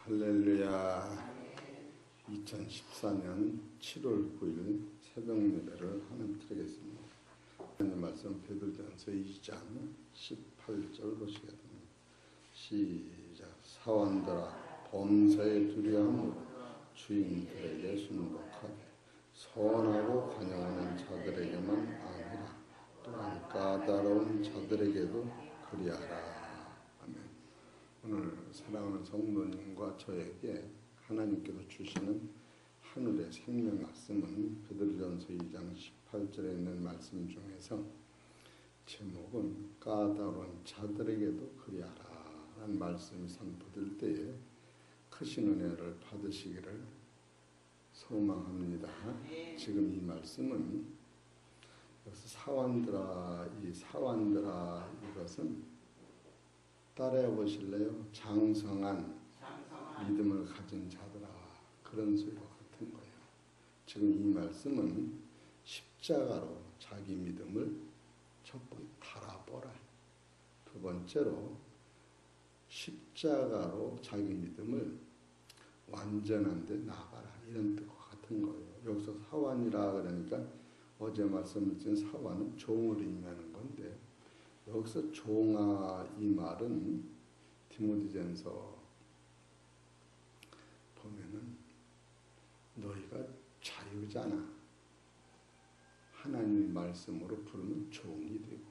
할렐루야. 2014년 7월 9일 새벽 예배를 하나님 드리겠습니다. 하나님 말씀 베드로전서 2장 18절 보시겠습니다. 시작. 사원들아 범사에 두려움으로 주인들에게 순복하게 선하고 관용하는 자들에게만 아니라 또한 까다로운 자들에게도 그리하라. 오늘 사랑하는 성도님과 저에게 하나님께서 주시는 하늘의 생명 말씀은 베드로전서 2장 18절에 있는 말씀 중에서 제목은 까다로운 자들에게도 그리하라 라는 말씀이 선포될 때에 크신 은혜를 받으시기를 소망합니다. 지금 이 말씀은 여기서 사완들아, 이 사완들아 이것은 따라해 보실래요? 장성한 믿음을 가진 자들아, 그런 소리와 같은 거예요. 지금 이 말씀은 십자가로 자기 믿음을 첫 번째 달아보라, 두 번째로 십자가로 자기 믿음을 완전한 데 나가라, 이런 뜻과 같은 거예요. 여기서 사완이라 그러니까 어제 말씀드린 사완은 종을 의미하는 건데, 여기서 종아 이 말은 디모데전서 보면은 너희가 자유잖아. 하나님 말씀으로 부르면 종이 되고,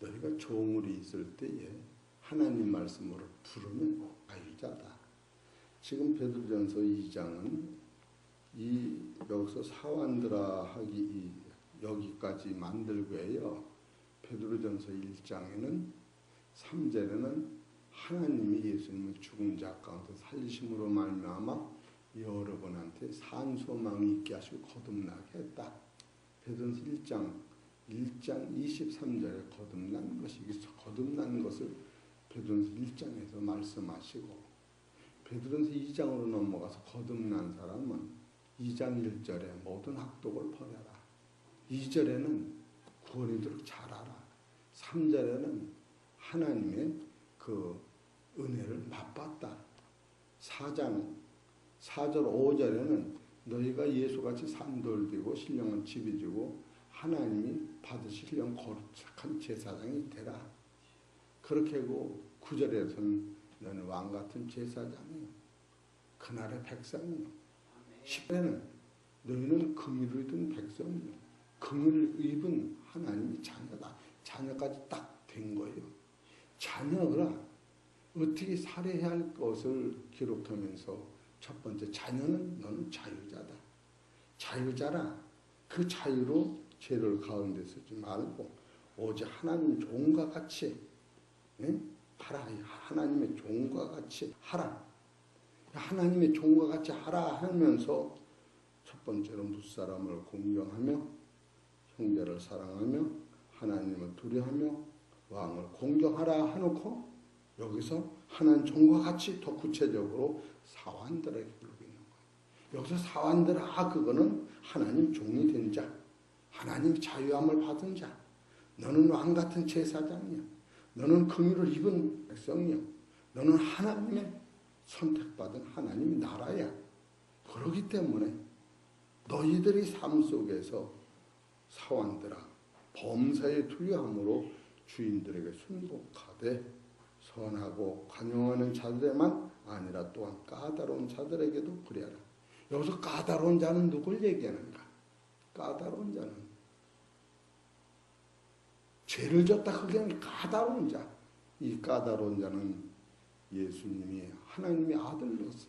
너희가 종으로 있을 때에 하나님 말씀으로 부르면 자유자다. 지금 베드로전서 2장은 이 여기서 사완들아 하기 여기까지 만들고요. 베드로전서 1장에는 3절에는 하나님이 예수님을 죽은 자 가운데 살리심으로 말미암아 여러분한테 산소망이 있게 하시고 거듭나게 했다. 베드로전서 1장 23절에 거듭난 것을 베드로전서 1장에서 말씀하시고, 베드로전서 2장으로 넘어가서 거듭난 사람은 2장 1절에 모든 학독을 버려라. 2절에는 구원이 되도록 잘하라. 3절에는 하나님의 그 은혜를 맛봤다. 4장 4절 5절에는 너희가 예수같이 산돌되고 신령한 집이 되고 하나님이 받으실 신령 거룩한 제사장이 되라. 그렇게 하고 9절에서는 너는 왕같은 제사장이요, 그날의 백성이요. 10절에는 너희는 긍휼을 입은 백성이요, 긍휼을 입은 하나님의 자녀다. 자녀까지 딱 된 거예요. 자녀가 어떻게 살아야 할 것을 기록하면서 첫 번째, 자녀는 너는 자유자다. 자유자라. 그 자유로 죄를 가운데 쓰지 말고 오직 하나님 종과 같이 하라. 하나님의 종과 같이 하라. 하나님의 종과 같이 하라 하면서 첫 번째로 무사람을 공경하며 형제를 사랑하며 하나님을 두려워하며 왕을 공경하라 해놓고 여기서 하나님 종과 같이 더 구체적으로 사완들에게 부르고 있는 거예요. 여기서 사완들아 그거는 하나님 종이 된 자, 하나님 자유함을 받은 자, 너는 왕같은 제사장이야, 너는 긍휼을 입은 백성이야, 너는 하나님의 선택받은 하나님의 나라야. 그렇기 때문에 너희들의 삶 속에서 사완들아 범사에 두려움으로 주인들에게 순복하되 선하고 관용하는 자들에만 아니라 또한 까다로운 자들에게도 그리하라. 여기서 까다로운 자는 누굴 얘기하는가? 까다로운 자는 죄를 졌다 그게 아니라 까다로운 자. 이 까다로운 자는 예수님이 하나님의 아들로서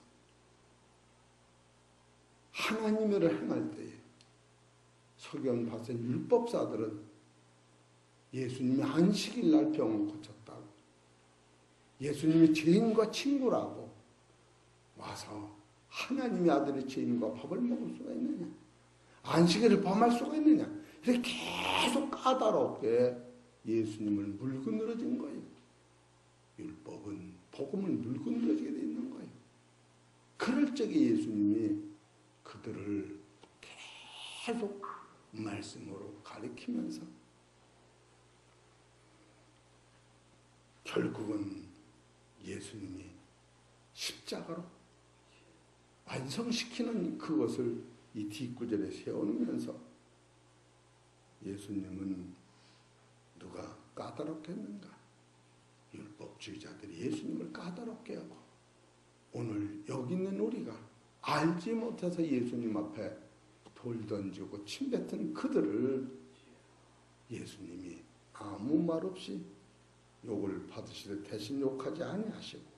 하나님을 행할 때에 서기관 바세 율법사들은 예수님이 안식일 날 병을 고쳤다고, 예수님이 죄인과 친구라고 와서 하나님의 아들의 죄인과 밥을 먹을 수가 있느냐, 안식일을 범할 수가 있느냐, 이렇게 계속 까다롭게 예수님을 물고 늘어진 거예요. 율법은 복음을 물고 늘어지게 돼 있는 거예요. 그럴 적에 예수님이 그들을 계속 말씀으로 가리키면서 결국은 예수님이 십자가로 완성시키는 그것을 이 뒷구절에 세우면서 예수님은 누가 까다롭게 했는가? 율법주의자들이 예수님을 까다롭게 하고 오늘 여기 있는 우리가 알지 못해서 예수님 앞에 돌 던지고 침 뱉은 그들을 예수님이 아무 말 없이 욕을 받으시되 대신 욕하지 아니하시고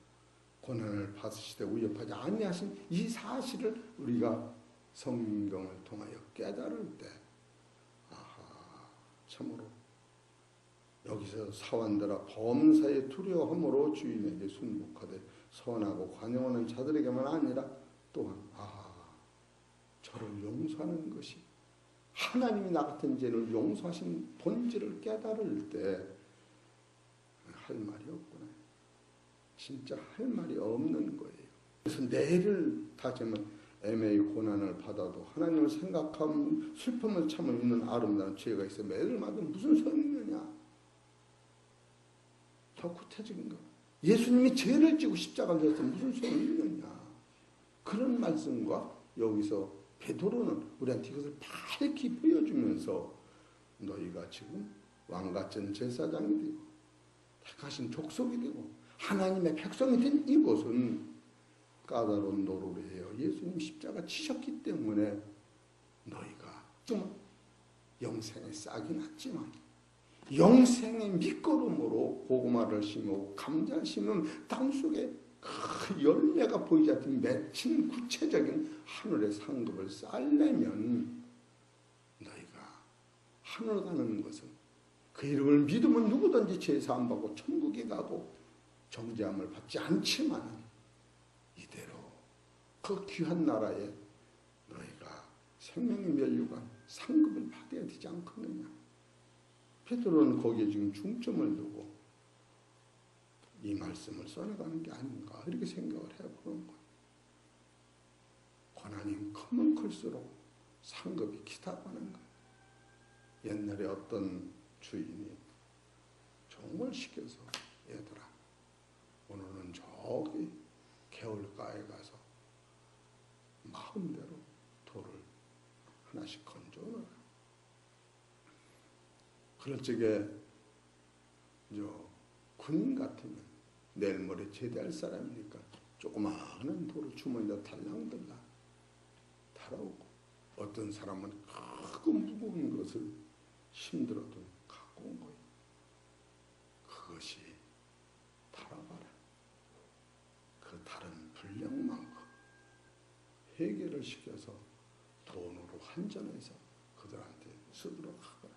고난을 받으시되 위협하지 아니하신 이 사실을 우리가 성경을 통하여 깨달을 때 아하 참으로 여기서 사환들아 범사에 두려워함으로 주인에게 순복하되 선하고 관용하는 자들에게만 아니라 또한 저를 용서하는 것이 하나님이 나 같은 죄를 용서하신 본질을 깨달을 때 할 말이 없구나. 진짜 할 말이 없는 거예요. 그래서 내를 다지면 애매히 고난을 받아도 하나님을 생각하면 슬픔을 참을 있는 아름다운 죄가 있어 매를 맞으면 무슨 소용이 있느냐. 더 구체적인 거. 예수님이 죄를 지고 십자가를 졌으면 무슨 소용이 있느냐. 그런 말씀과 여기서 베드로는 우리한테 이것을 밝히 보여주면서 너희가 지금 왕같은 제사장이 되고 택하신 족속이 되고 하나님의 백성이 된 이것은 까다로운 노릇을 해요. 예수님 십자가 치셨기 때문에 너희가 좀 영생에 싹이 났지만 영생의 밑거름으로 고구마를 심고 감자를 심으면 땅 속에 그 열매가 보이지 않는 맺힌 구체적인 하늘의 상급을 쌓으려면 너희가 하늘 가는 것은 그 이름을 믿으면 누구든지 죄사 안 받고 천국에 가고 정죄함을 받지 않지만 이대로 그 귀한 나라에 너희가 생명의 면류관 상급을 받아야 되지 않겠느냐. 베드로는 거기에 지금 중점을 두고 이 말씀을 써나가는 게 아닌가 이렇게 생각을 해보는 거예요. 고난이 크면 클수록 상급이 기다가는 거예요. 옛날에 어떤 주인이 정말 시켜서 얘들아 오늘은 저기 개울가에 가서 마음대로 돌을 하나씩 건져오너라. 그럴 적에 군인 같으면 내일 모레 제대할 사람이니까 조그마한 돌을 주머니에 달랑달랑 달아오고 어떤 사람은 크고 무거운 것을 힘들어도 갖고 온 거예요. 그것이 달아봐라. 그 다른 분량만큼 해결을 시켜서 돈으로 환전해서 그들한테 쓰도록 하거라.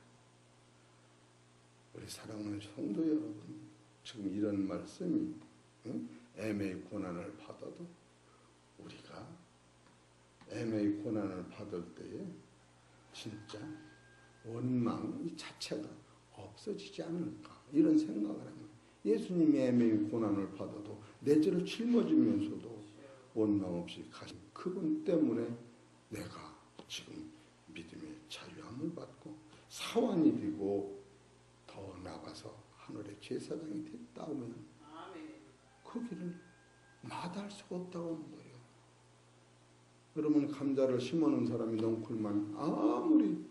우리 사랑하는 성도 여러분, 지금 이런 말씀이 애매히 고난을 받아도 우리가 애매히 고난을 받을 때에 진짜 원망 이 자체가 없어지지 않을까 이런 생각을 합니다. 예수님이 애매히 고난을 받아도 내 죄를 짊어지면서도 원망 없이 가신 그분 때문에 내가 지금 믿음의 자유함을 받고 사환이 되고 더 나아가서 하늘의 제사장이 됐다 하면 그 길을 마다할 수가 없다고 하는 거예요. 그러면 감자를 심어놓은 사람이 넝쿨만 아무리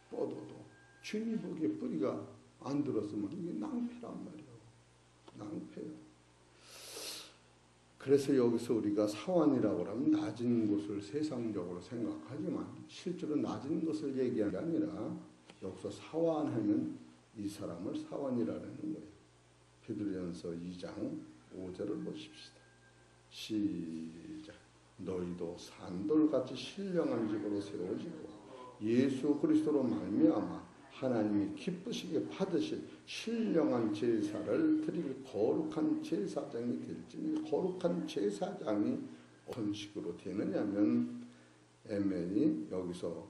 뻗어도 주님이 보기에 뿌리가 안 들었으면 이게 낭패란 말이에요. 낭패예요. 그래서 여기서 우리가 사환이라고 하면 낮은 곳을 세상적으로 생각하지만 실제로 낮은 것을 얘기하는 게 아니라 여기서 사환하면 이 사람을 사환이라는 거예요. 베드로전서 2장 5절을 보십시다. 시작. 너희도 산돌같이 신령한 집으로 세워지고 예수 그리스도로 말미암아 하나님이 기쁘시게 받으실 신령한 제사를 드릴 거룩한 제사장이 될지니 거룩한 제사장이 어떤 식으로 되느냐면 에멘이 여기서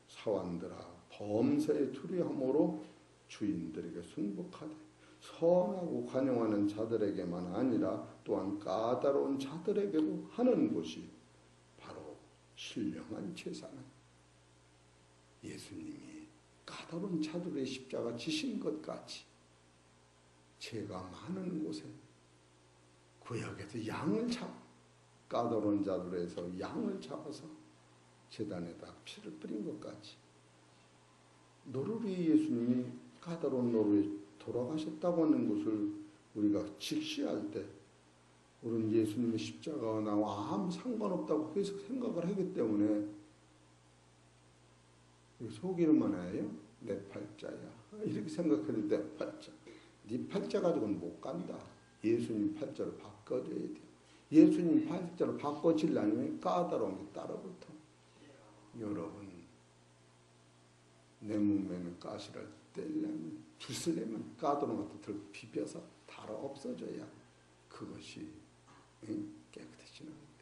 사환들아 범사에 두려함으로 주인들에게 순복하되 선하고 관용하는 자들에게만 아니라 또한 까다로운 자들에게도 하는 것이 바로 신령한 제사는 예수님이 까다로운 자들의 십자가 지신 것 같이 죄가 많은 곳에 구역에서 양을 잡아 까다로운 자로 해서 양을 잡아서 제단에다 피를 뿌린 것까지 노루리 예수님이 까다로운 노루에 돌아가셨다고 하는 것을 우리가 직시할 때 우리는 예수님의 십자가와 나와 아무 상관없다고 계속 생각을 하기 때문에 속이는만 해요. 내 팔자야. 이렇게 생각해도 내 팔자. 네 팔자 가지고는 못 간다. 예수님 팔자로 바꿔줘야 돼. 예수님 팔자로 바꿔지려면 까다로운 게 따라붙어. 여러분 내 몸에는 가시를 떼려면 주스려면 까다로운 것도 들고 비벼서 달아 없어져야 그것이 깨끗해지는 거예요.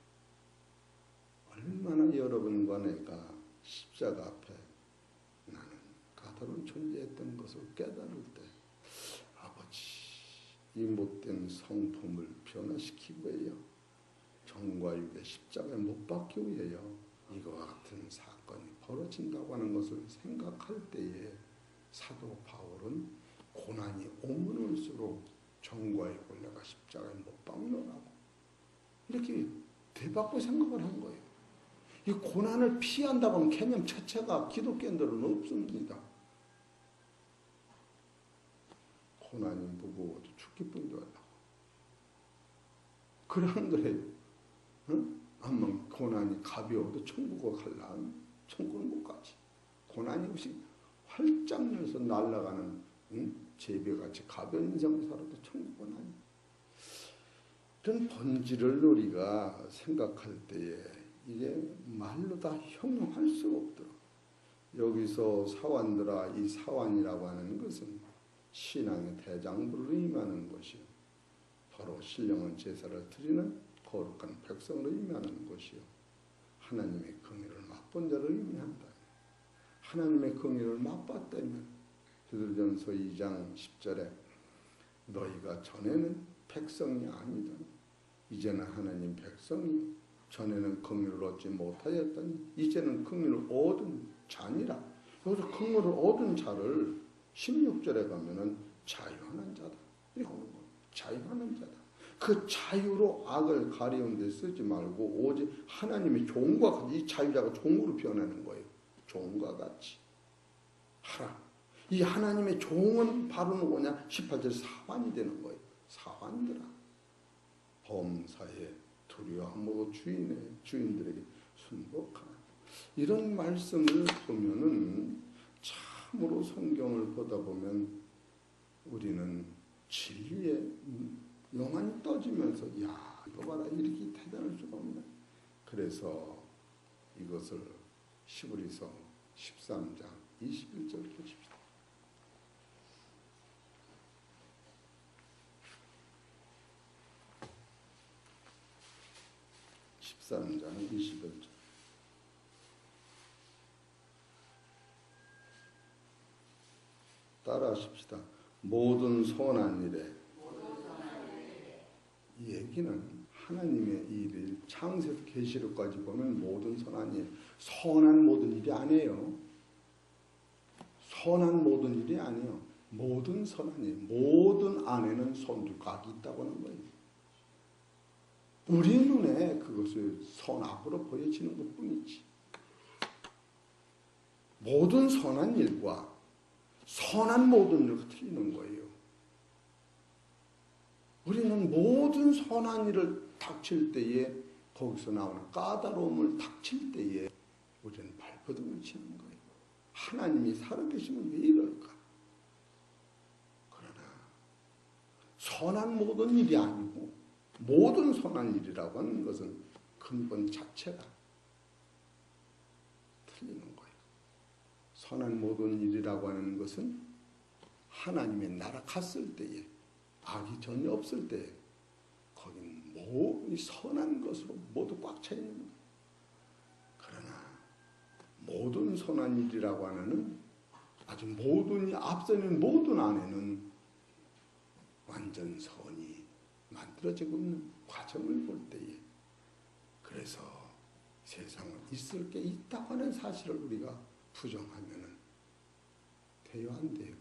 얼마나 여러분과 내가 십자가 앞에 나는 까다로운 존재였던 것을 깨달을 때 아버지 이 못된 성품을 변화시키기 위하여 정과 육의 십자가에 못 박기 위하여 이거와 같은 사건이 벌어진다고 하는 것을 생각할 때에 사도 바울은 고난이 오면 올수록 정과 육을 내가 십자가에 못 박노라고 이렇게 되받고 생각을 한 거예요. 이 고난을 피한다고 하면 개념 자체가 기독교인들은 없습니다. 고난이 무거워도 죽기뿐도 하려고. 그런 거예요. 응? 아마 고난이 가벼워도 천국을 갈라면 천국을 못 가지. 고난이 혹시 활짝 열서 날아가는 제비같이 가벼운 인생을 살아도 천국은 아니에요. 이런 본질을 우리가 생각할 때에 이게 말로 다 형용할 수가 없더라고요. 여기서 사완들아 이 사완이라고 하는 것은 신앙의 대장부를 의미하는 것이요. 바로 신령한 제사를 드리는 거룩한 백성을 의미하는 것이요. 하나님의 긍휼을 맛본 자를 의미한다. 하나님의 긍휼을 맛봤다면 베드로전서 2장 10절에 너희가 전에는 백성이 아니더니 이제는 하나님 백성이 전에는 긍휼을 얻지 못하였더니 이제는 긍휼을 얻은 자니라. 여기서 긍휼을 얻은 자를 16절에 가면은 자유하는 자다. 이렇게 하는 거예요. 자유하는 자다. 그 자유로 악을 가리운 데 쓰지 말고 오직 하나님의 종과 같이 이 자유자가 종으로 변하는 거예요. 종과 같이 하라. 이 하나님의 종은 바로 누구냐? 18절 사환이 되는 거예요. 사환들아. 범사에 두려움으로 주인들에게 순복하라. 이런 말씀을 보면은 참으로 성경을 보다 보면 우리는 진리에 영안이 떠지면서 야 이거 봐라 이렇게 대단할 수가 없네. 그래서 이것을 히브리서 13장 21절 보십시다. 13장 21절 따라하십시다. 모든 선한 일에 이 얘기는 하나님의 일을 창세에서 계시록까지 보면 모든 선한 일, 선한 모든 일이 아니에요. 선한 모든 일이 아니에요. 모든 선한 일, 모든 안에는 선두각이 있다고 하는 거예요. 우리 눈에 그것을 선악으로 보여지는 것뿐이지. 모든 선한 일과 선한 모든 일과 틀리는 거예요. 우리는 모든 선한 일을 닥칠 때에 거기서 나오는 까다로움을 닥칠 때에 우리는 발버둥을 치는 거예요. 하나님이 살아계시면 왜 이럴까? 그러나 선한 모든 일이 아니고 모든 선한 일이라고 하는 것은 근본 자체가 틀리는 거예요. 선한 모든 일이라고 하는 것은 하나님의 나라 갔을 때에 악이 전혀 없을 때 거긴 모든 선한 것으로 모두 꽉 차 있는 거예요. 그러나 모든 선한 일이라고 하는 아주 모든이 앞서는 모든 안에는 완전 선이 만들어지고 있는 과정을 볼 때에 그래서 세상은 있을 게 있다고 하는 사실을 우리가 부정하면 돼요? 안 돼요?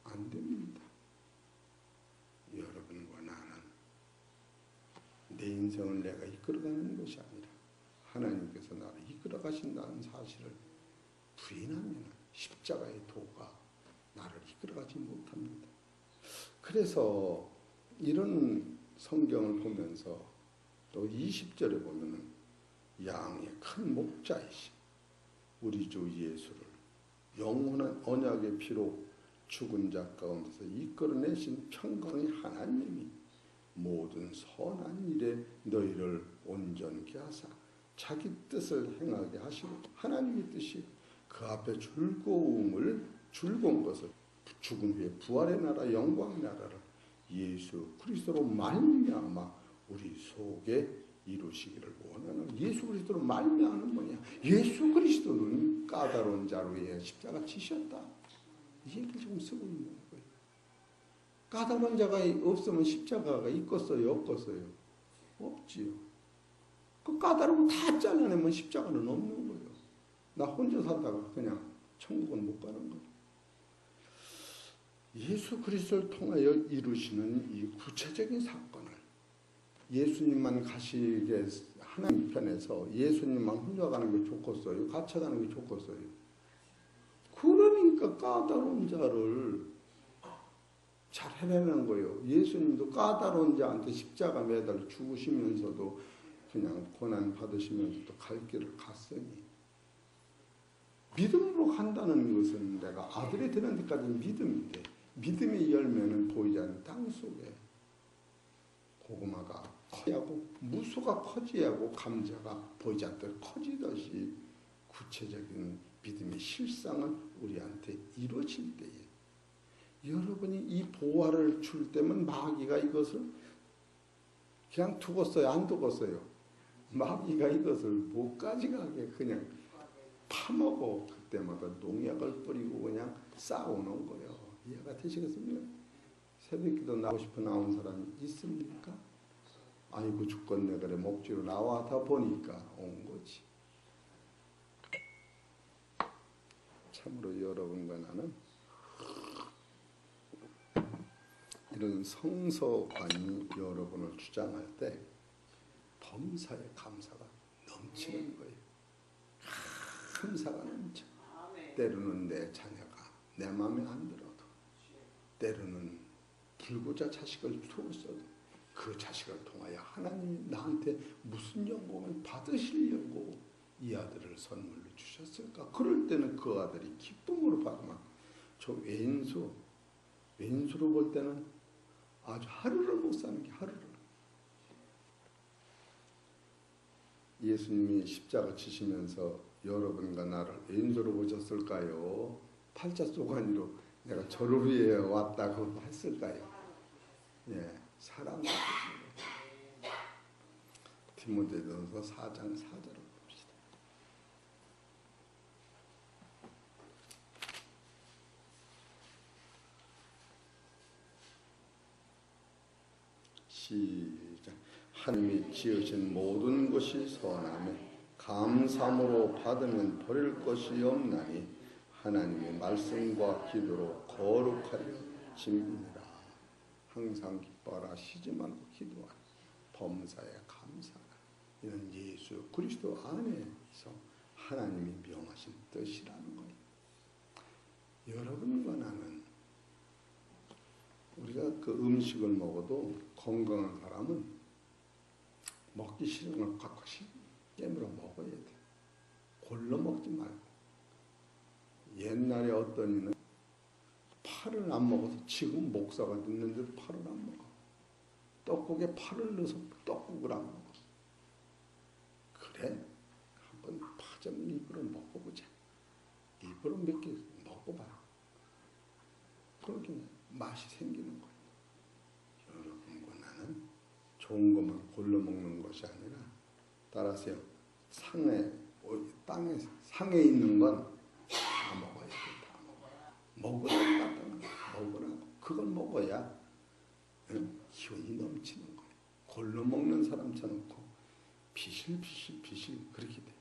안 됩니다. 내 인생을 내가 이끌어가는 것이 아니라 하나님께서 나를 이끌어가신다는 사실을 부인하면 십자가의 도가 나를 이끌어가지 못합니다. 그래서 이런 성경을 보면서 또 20절에 보면은 양의 큰 목자이신 우리 주 예수를 영원한 언약의 피로 죽은 자 가운데서 이끌어내신 평강의 하나님이 모든 선한 일에 너희를 온전케 하사 자기 뜻을 행하게 하시고 하나님의 뜻이 그 앞에 즐거운 것을 죽은 후에 부활의 나라 영광의 나라를 예수 그리스도로 말미암아 우리 속에 이루시기를 원하는 예수 그리스도로 말미암는 뭐냐? 예수 그리스도는 까다로운 자로 위해 십자가 지셨다. 이 얘기를 지금 쓰고 있는 거예요. 까다로운 자가 없으면 십자가가 있겠어요? 없겠어요? 없지요. 그 까다로운 다 잘라내면 십자가는 없는 거예요. 나 혼자 살다가 그냥 천국은 못 가는 거예요. 예수 그리스도를 통하여 이루시는 이 구체적인 사건을 예수님만 가시게 하나님 편에서 예수님만 혼자 가는 게 좋겠어요? 같이 가는 게 좋겠어요? 그러니까 까다로운 자를 잘 해내는 거예요. 예수님도 까다로운 자한테 십자가 매달 죽으시면서도 그냥 고난 받으시면서도 갈 길을 갔으니 믿음으로 간다는 것은 내가 아들이 되는 데까지는 믿음인데 믿음의 열매는 보이지 않는 땅 속에 고구마가 커지고 무수가 커지고 감자가 보이지 않도록 커지듯이 구체적인 믿음의 실상은 우리한테 이루어질 때에 여러분이 이 보화를 줄 때면 마귀가 이것을 그냥 두었어요? 안 두었어요? 마귀가 이것을 못 가져가게 그냥 파먹어. 그때마다 농약을 뿌리고 그냥 싸우는 거예요. 이해가 되시겠습니까? 새벽기도 나오고 싶어 나온 사람 있습니까? 아이고 죽겠네 그래 목지로 나와다 보니까 온 거지. 참으로 여러분과 나는 이런 성서관이 여러분을 주장할 때 범사의 감사가 넘치는 거예요. 감사가 넘쳐. 때로는 내 자녀가 내 마음에 안 들어도 때로는 불구자 자식을 두었어도 그 자식을 통하여 하나님이 나한테 무슨 영광을 받으시려고 이 아들을 선물로 주셨을까? 그럴 때는 그 아들이 기쁨으로 받으면 저 왼수로 볼 때는 아주 하루를 못 사는 게 하루를. 예수님이 십자가 지시면서 여러분과 나를 왼수로 보셨을까요? 팔자쏘가니로 내가 저를 위해 왔다고 했을까요? 예, 사랑. 디모데전서 4장 4절을 봅시다. 시작. 하나님이 지으신 모든 것이 선하며 감사함으로 받으면 버릴 것이 없나니 하나님의 말씀과 기도로 거룩하여 짐이니라. 항상 기뻐하라 쉬지 말고 기도하라. 범사에 감사하라. 이는 예수 그리스도 안에서 하나님이 명하신 뜻이라는 거예요. 여러분과 나는 우리가 그 음식을 먹어도 건강한 사람은 먹기 싫은 걸 가끔씩 깨물어 먹어야 돼. 골라 먹지 말고. 옛날에 어떤 이는 파를 안 먹어서 지금 목사가 됐는데도 파를 안 먹어. 떡국에 파를 넣어서 떡국을 안 먹어. 그래? 한번 파 좀 입으로 먹어보자. 입으로 몇 개 먹어봐. 그렇게 맛이 생기는 거예요. 여러분과 나는 좋은 것만 골라 먹는 것이 아니라 따라서요. 땅에 상에 있는 건 다 먹어야 돼. 다 먹어. 먹으라고. 그걸 먹어야 기운이 넘치는 거예요. 골라 먹는 사람처럼 비실 그렇게 돼.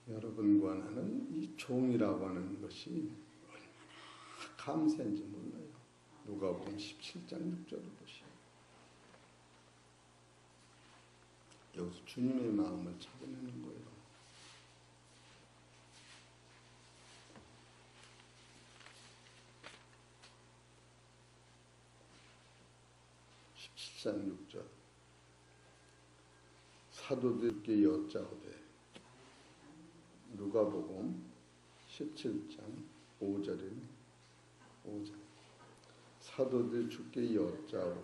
여러분과 나는 이 종이라고 하는 것이 얼마나 감사한지 몰라요. 누가복음 17장 6절을 보시오. 여기서 주님의 마음을 찾아내는 거예요. 17장 6절 사도들께 여짜오되 누가복음 17장 5절에 5절 사도들 주께 여짜오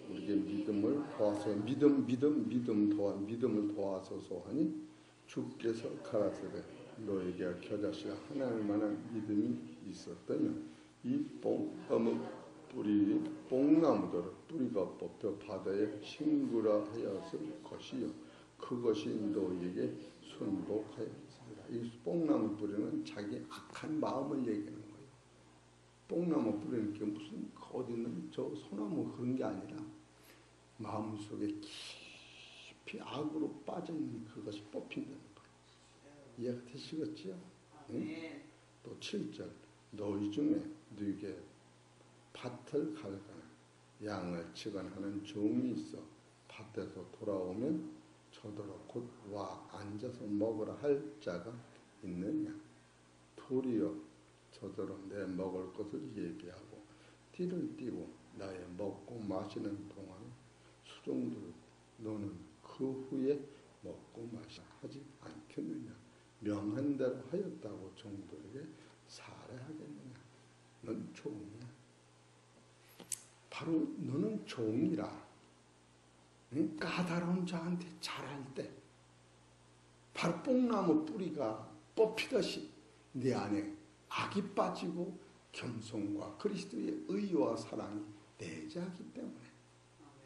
우리에게 믿음을 도와서 믿음을 도와소서 하니 주께서 가라사대 너에게 겨자씨가 하나님 만한 믿음이 있었다면 이 뽕나무들을 뿌리가 뽑혀 바다에 싱그러하였을 것이요 그것이 너에게 순복하였으리라. 이 뽕나무 뿌리는 자기 악한 마음을 얘기하는 거예요. 뽕나무 뿌리는 게 무슨 어디 있는 저 소나무 그런 게 아니라 마음속에 깊이 악으로 빠져있는 그것이 뽑힌다는 거예요. 이해가 되시겠지요? 응? 또 7절 너희 중에 누구에게 밭을 갈거나 양을 치거나 하는 종이 있어 밭에서 돌아오면 저더러 곧 와 앉아서 먹으라 할 자가 있느냐. 도리어 저더러 내 먹을 것을 예비하고 띠를 띠고 나의 먹고 마시는 동안 수종들 너는 그 후에 먹고 마시 하지 않겠느냐. 명한 대로 하였다고 종들에게 살해하겠느냐. 넌 종이야. 바로 너는 종이라. 응? 까다로운 자한테 잘할 때 바로 뽕나무 뿌리가 뽑히듯이 네 안에 악이 빠지고 겸손과 그리스도의 의와 사랑이 내재하기 때문에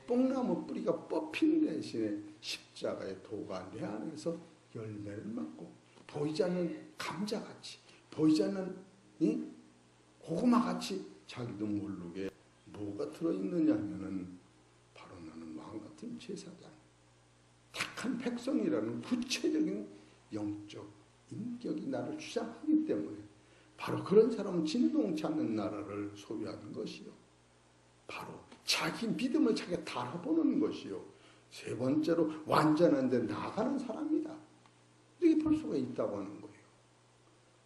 뽕나무 뿌리가 뽑힌 대신에 십자가의 도가 내 안에서 열매를 맺고 보이지 않는 감자같이 보이지 않는 고구마같이 자기도 모르게 뭐가 들어있느냐 하면은 바로 나는 왕같은 제사장 착한 백성이라는 구체적인 영적 인격이 나를 주장하기 때문에 바로 그런 사람은 진동치 않는 나라를 소유하는 것이요 바로 자기 믿음을 자기가 달아보는 것이요 세 번째로 완전한 데 나아가는 사람이다. 이렇게 볼 수가 있다고 하는 거예요.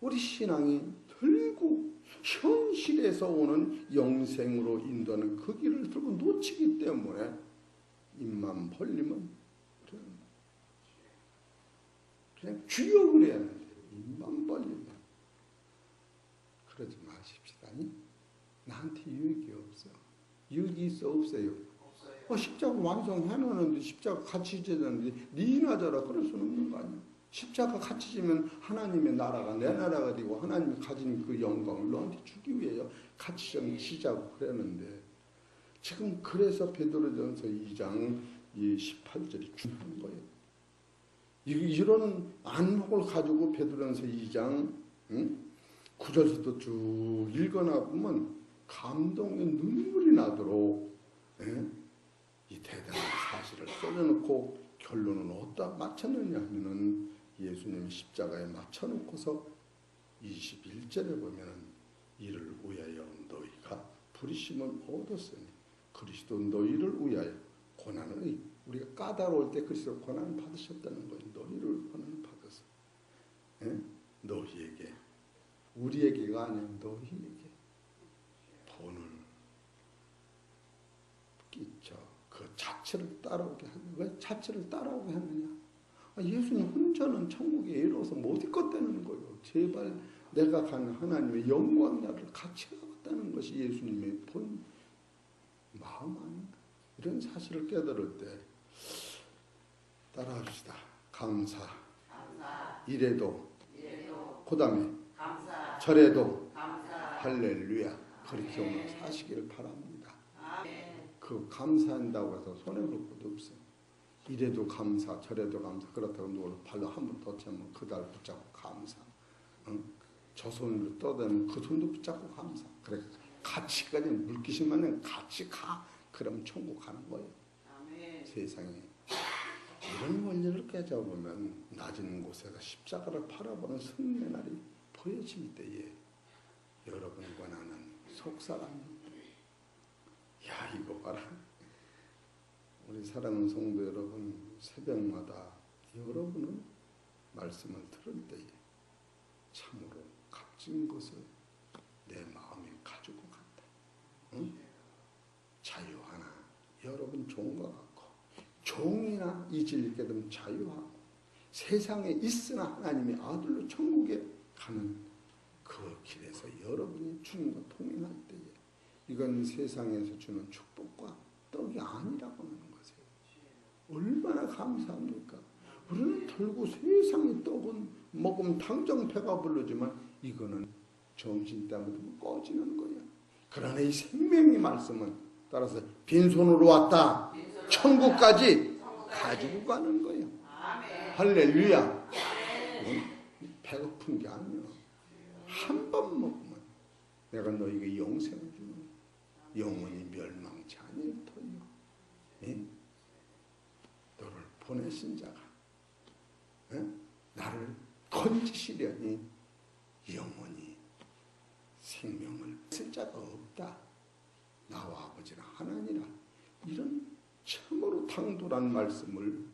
우리 신앙이 들고 현실에서 오는 영생으로 인도하는 그 길을 들고 놓치기 때문에 입만 벌리면 그냥 주여 그래야 하는데 입만 벌리면 그러지 마십시다. 나한테 유익이 없어. 유익이 있어 없어요? 십자가 완성해놓는데 십자가 같이 지는데 니나 저라 그럴 수는 없는 거 아니야. 십자가 같이 지면 하나님의 나라가 내 나라가 되고 하나님이 가진 그 영광을 너한테 주기 위해서 같이 좀 지자고 그랬는데 지금 그래서 베드로전서 2장 18절이 중요한 거예요. 이런 안목을 가지고 베드로전서 2장 9절부터 쭉 읽어나 보면 감동의 눈물이 나도록 이 대단한 사실을 써놓고 결론은 어디다 맞췄느냐 하면은 예수님이 십자가에 맞춰놓고서 21절에 보면은 이를 위하여 너희가 부르심을 얻었으니 그리스도 너희를 위하여 고난을 우리가 까다로울 때 그리스도 고난을 받으셨다는 거예요. 너희를 고난을 받았어. 너희에게 우리에게가 아니라 너희에게 본을 끼쳐 그 자체를 따라오게 하는 왜 자체를 따라오게 하느냐? 예수님 혼자는 천국에 이르러서 못 있겠다는 거예요. 제발 내가 가는 하나님의 영광 나라를 같이 가겠다는 것이 예수님의 본 마음 아닌가? 이런 사실을 깨달을 때 따라합시다. 감사. 이래도 그 다음에 저래도 할렐루야. 그렇게 오늘 사시기를 바랍니다. 그 감사한다고 해서 손해볼 것도 없어요. 이래도 감사, 저래도 감사. 그렇다고 누구를 발로 한 번 더 차면 그 달 붙잡고 감사. 저 손으로 떠대면 그 손도 붙잡고 감사. 그래 같이까지 물귀신만 같이 가. 그럼 천국 가는 거예요. 세상에 이런 원리를 깨져보면 낮은 곳에서 십자가를 바라보는 승리의 날이 보여질 때에 여러분과 나는 속사람이 야 이거 봐라. 우리 사랑하는 성도 여러분 새벽마다 여러분은 말씀을 들을 때에 참으로 값진 것을 내 마음에 가지고 간다. 응? 자유 하나 여러분 종과 같고 종이나 잊을게 되면 자유하고 세상에 있으나 하나님의 아들로 천국에 가는 그 길에서 여러분이 주님과 동행할 때에 이건 세상에서 주는 축복과 떡이 아니라고 하는 것이에요. 얼마나 감사합니까? 우리는 결국 세상의 떡은 먹으면 당장 배가 부르지만 이거는 점심 때문에 꺼지는 거야. 그러나 이 생명의 말씀은 따라서 빈손으로 왔다. 천국까지 가지고 가는 거야. 할렐루야. 배고픈 게 아니야. 한 번 먹으면 내가 너에게 영생을 주는 영원히 멸망치 않을 터이요. 예? 너를 보내신 자가 나를 건지시려니 영원히 생명을 쓸 자가 없다. 나와 아버지는 하나니라. 이런 참으로 당돌한 말씀을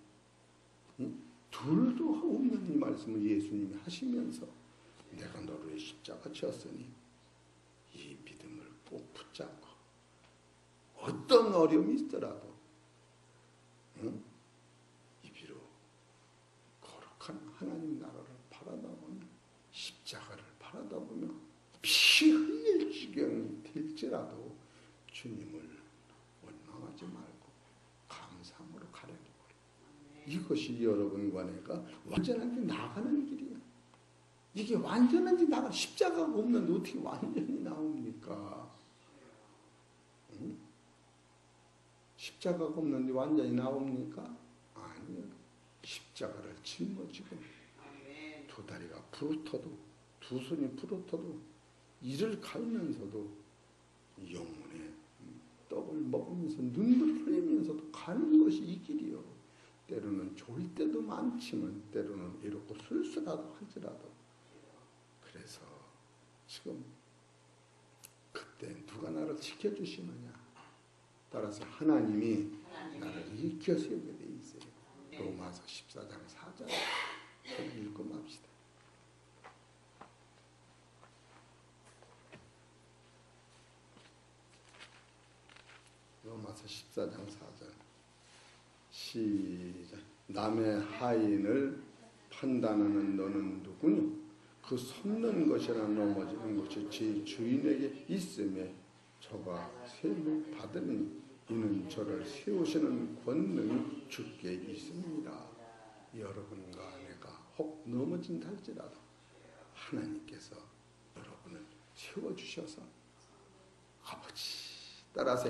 둘도 없는 이 말씀을 예수님이 하시면서 내가 너를 위해 십자가 지었으니 이 믿음을 꼭 붙잡고 어떤 어려움이 있더라도 이비로 거룩한 하나님 나라를 바라다보며 십자가를 바라다보며 피 흘릴 지경이 될지라도 주님을 원망하지 말고 감사함으로 가려고 이것이 여러분과 내가 완전하게 나가는 길이야. 이게 완전한지 나가 십자가가 없는데 어떻게 완전히 나옵니까? 응? 십자가가 없는데 완전히 나옵니까? 아니요. 십자가를 짊어지고 두 다리가 부르터도 두 손이 부르터도 이를 갈면서도 영혼의 떡을 먹으면서 눈물을 흘리면서도 가는 것이 이 길이요. 때로는 졸 때도 많지만 때로는 이렇고 술수라도 할지라도 그래서 지금 그때 누가 나를 지켜주시느냐 따라서 하나님이 나를 일으켜 세우게 돼 있어요. 로마서 14장 4절 읽고 맙시다. 로마서 14장 4절 시작. 남의 하인을 판단하는 너는 누구냐? 그 섰는 것이나 넘어지는 것이 제 주인에게 있음에 저가 세움을 받으니 이는 저를 세우시는 권능이 주께 있습니다. 여러분과 내가 혹 넘어진다 할지라도 하나님께서 여러분을 세워주셔서 아버지 따라서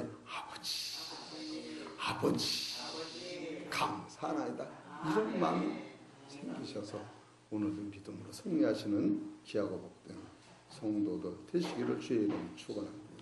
아버지 감사하나이다 이런 마음이 생기셔서 오늘도 믿음으로 승리하시는 귀하고 복된 성도들 되시기를 주의 이름 축원합니다.